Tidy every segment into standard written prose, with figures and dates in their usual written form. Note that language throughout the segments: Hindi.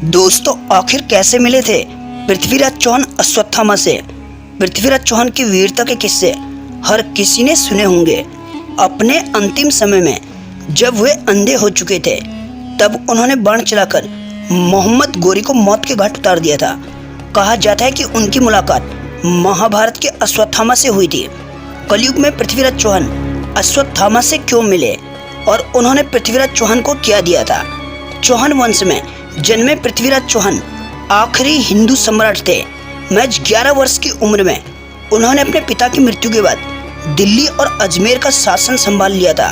दोस्तों, आखिर कैसे मिले थे पृथ्वीराज चौहान अश्वत्थामा से। पृथ्वीराज चौहान की वीरता के किस्से हर किसी ने सुने होंगे। अपने अंतिम समय में जब वे अंधे हो चुके थे तब उन्होंने बाण चलाकर मोहम्मद गोरी को मौत के घाट उतार दिया था। कहा जाता है कि उनकी मुलाकात महाभारत के अश्वत्थामा से हुई थी। कलयुग में पृथ्वीराज चौहान अश्वत्थामा से क्यों मिले और उन्होंने पृथ्वीराज चौहान को क्या दिया था। चौहान वंश में जन्मे पृथ्वीराज चौहान आखिरी हिंदू सम्राट थे। महज 11 वर्ष की उम्र में उन्होंने अपने पिता की मृत्यु के बाद दिल्ली और अजमेर का शासन संभाल लिया था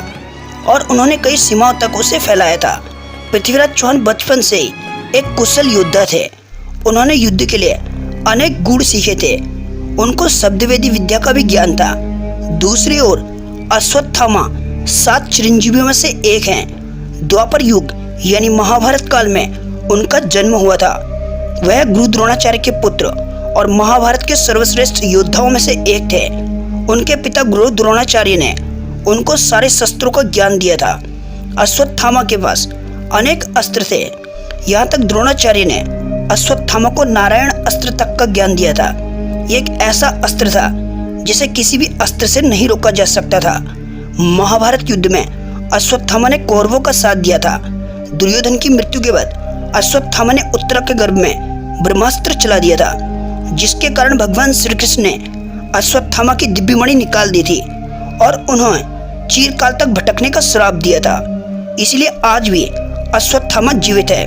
और उन्होंने कई सीमाओं तक उसे फैलाया था। पृथ्वीराज चौहान बचपन से ही एक कुशल योद्धा थे। उन्होंने युद्ध के लिए अनेक गुण सीखे थे। उनको शब्दवेदी विद्या का भी ज्ञान था। दूसरी ओर अश्वत्थामा 7 चिरंजीवियों में से एक हैं। द्वापर युग यानी महाभारत काल में उनका जन्म हुआ था। वह गुरु द्रोणाचार्य के पुत्र और महाभारत के सर्वश्रेष्ठ योद्धाओं में से एक थे। उनके पिता गुरु द्रोणाचार्य ने उनको सारे शस्त्रों का ज्ञान दिया था। अश्वत्थामा के पास अनेक अस्त्र थे। यहाँ तक द्रोणाचार्य ने अश्वत्थामा को नारायण अस्त्र तक का ज्ञान दिया था। ये एक ऐसा अस्त्र था जिसे किसी भी अस्त्र से नहीं रोका जा सकता था। महाभारत युद्ध में अश्वत्थामा ने कौरवों का साथ दिया था। दुर्योधन की मृत्यु के बाद अश्वत्थामा ने उत्तरा के गर्भ में ब्रह्मास्त्र चला दिया था, जिसके कारण भगवान श्री कृष्ण ने अश्वत्थामा की दिव्य मणि निकाल दी थी और उन्हें चिरकाल तक भटकने का श्राप दिया था। इसलिए आज भी अश्वत्थामा जीवित है।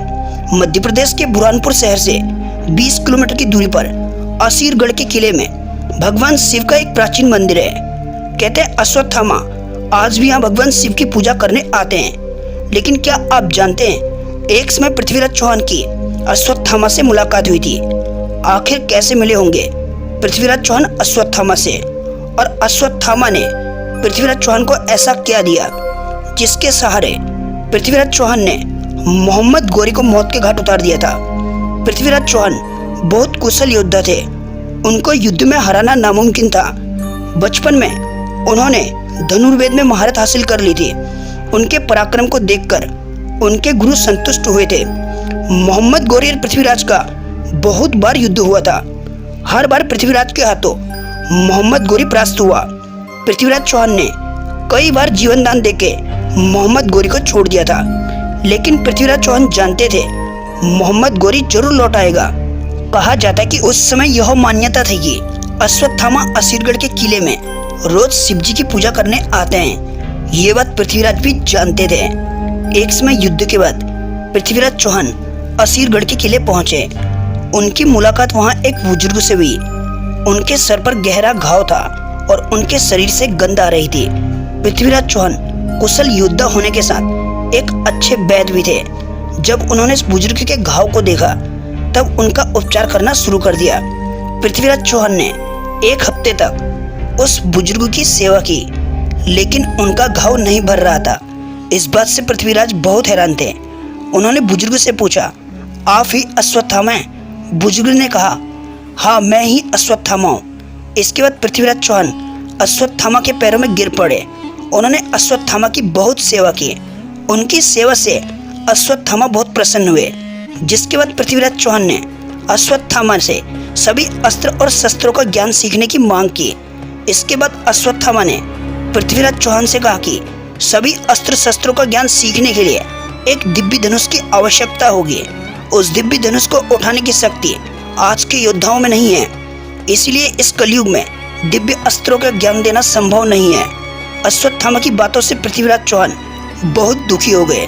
मध्य प्रदेश के बुरहानपुर शहर से 20 किलोमीटर की दूरी पर असीरगढ़ के किले में भगवान शिव का एक प्राचीन मंदिर है। कहते हैं अश्वत्थामा आज भी यहाँ भगवान शिव की पूजा करने आते हैं। लेकिन क्या आप जानते हैं, एक समय पृथ्वीराज चौहान की अश्वत्थामा से मुलाकात हुई थी। आखिर कैसे मिले होंगे पृथ्वीराज चौहान अश्वत्थामा से, और अश्वत्थामा ने पृथ्वीराज चौहान को ऐसा क्या दिया जिसके सहारे पृथ्वीराज चौहान ने मोहम्मद गोरी को मौत के घाट उतार दिया था। पृथ्वीराज चौहान बहुत कुशल योद्धा थे। उनको युद्ध में हराना नामुमकिन था। बचपन में उन्होंने धनुर्वेद में महारत हासिल कर ली थी। उनके पराक्रम को देखकर उनके गुरु संतुष्ट हुए थे। मोहम्मद गोरी और पृथ्वीराज का बहुत बार युद्ध हुआ था। हर बार पृथ्वीराज के हाथों मोहम्मद गोरी परास्त हुआ। पृथ्वीराज चौहान ने कई बार जीवन दान देके मोहम्मद गोरी को छोड़ दिया था, लेकिन पृथ्वीराज चौहान जानते थे मोहम्मद गोरी जरूर लौट आएगा। कहा जाता है कि उस समय यह मान्यता थी कि अश्वत्थामा असीरगढ़ के किले में रोज शिवजी की पूजा करने आते हैं। ये बात पृथ्वीराज भी जानते थे। एक समय युद्ध के बाद पृथ्वीराज चौहान असीरगढ़ के किले पहुंचे। उनकी मुलाकात वहां एक बुजुर्ग से हुई। उनके सर पर गहरा घाव था और उनके शरीर से गंध आ रही थी। पृथ्वीराज चौहान कुशल योद्धा होने के साथ एक अच्छे वैद्य भी थे। जब उन्होंने इस बुजुर्ग के घाव को देखा तब उनका उपचार करना शुरू कर दिया। पृथ्वीराज चौहान ने 1 हफ्ते तक उस बुजुर्ग की सेवा की, लेकिन उनका घाव नहीं भर रहा था। इस बात से पृथ्वीराज बहुत हैरान थे। उन्होंने बुजुर्ग से पूछा, आप ही अश्वत्थामा हैं? बुजुर्ग ने कहा, हाँ मैं ही अश्वत्थामा हूँ। इसके बाद पृथ्वीराज चौहान अश्वत्थामा के पैरों में गिर पड़े। उन्होंने अश्वत्थामा की बहुत सेवा की। उनकी सेवा से अश्वत्थामा बहुत प्रसन्न हुए, जिसके बाद पृथ्वीराज चौहान ने अश्वत्थामा से सभी अस्त्र और शस्त्रों का ज्ञान सीखने की मांग की। इसके बाद अश्वत्थामा ने पृथ्वीराज चौहान से कहा कि सभी अस्त्र शस्त्रों का ज्ञान सीखने के लिए एक दिव्य धनुष की आवश्यकता होगी। उस दिव्य धनुष को उठाने की शक्ति आज के योद्धाओं में नहीं है, इसलिए इस कलयुग में दिव्य अस्त्रों का ज्ञान देना संभव नहीं है। अश्वत्थामा की बातों से पृथ्वीराज चौहान बहुत दुखी हो गए।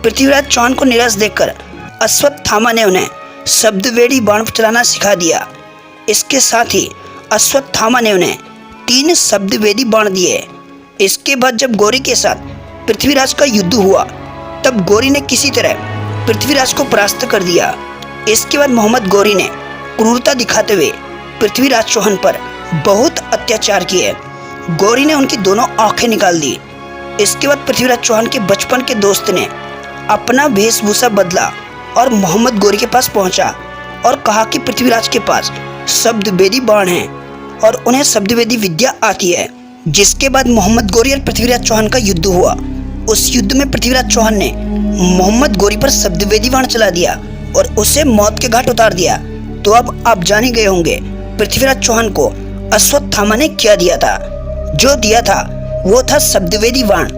पृथ्वीराज चौहान को निराश देखकर अश्वत्थामा ने उन्हें शब्दवेदी बाण चलाना सिखा दिया। इसके साथ ही अश्वत्थामा ने उन्हें 3 शब्दवेदी बाण दिए। इसके बाद जब गोरी के साथ पृथ्वीराज का युद्ध हुआ तब गोरी ने किसी तरह पृथ्वीराज को परास्त कर दिया। इसके बाद मोहम्मद गोरी ने क्रूरता दिखाते हुए पृथ्वीराज चौहान पर बहुत अत्याचार किए। गोरी ने उनकी दोनों आंखें निकाल दी। इसके बाद पृथ्वीराज चौहान के बचपन के दोस्त ने अपना वेशभूषा बदला और मोहम्मद गोरी के पास पहुंचा और कहा कि पृथ्वीराज के पास शब्दवेदी बाण हैं और उन्हें शब्दवेदी विद्या आती है। जिसके बाद मोहम्मद गोरी और पृथ्वीराज चौहान का युद्ध हुआ। उस युद्ध में पृथ्वीराज चौहान ने मोहम्मद गोरी पर शब्दवेदी बाण चला दिया और उसे मौत के घाट उतार दिया। तो अब आप जान ही गए होंगे पृथ्वीराज चौहान को अश्वत्थामा ने क्या दिया था। जो दिया था वो था शब्दवेदी बाण।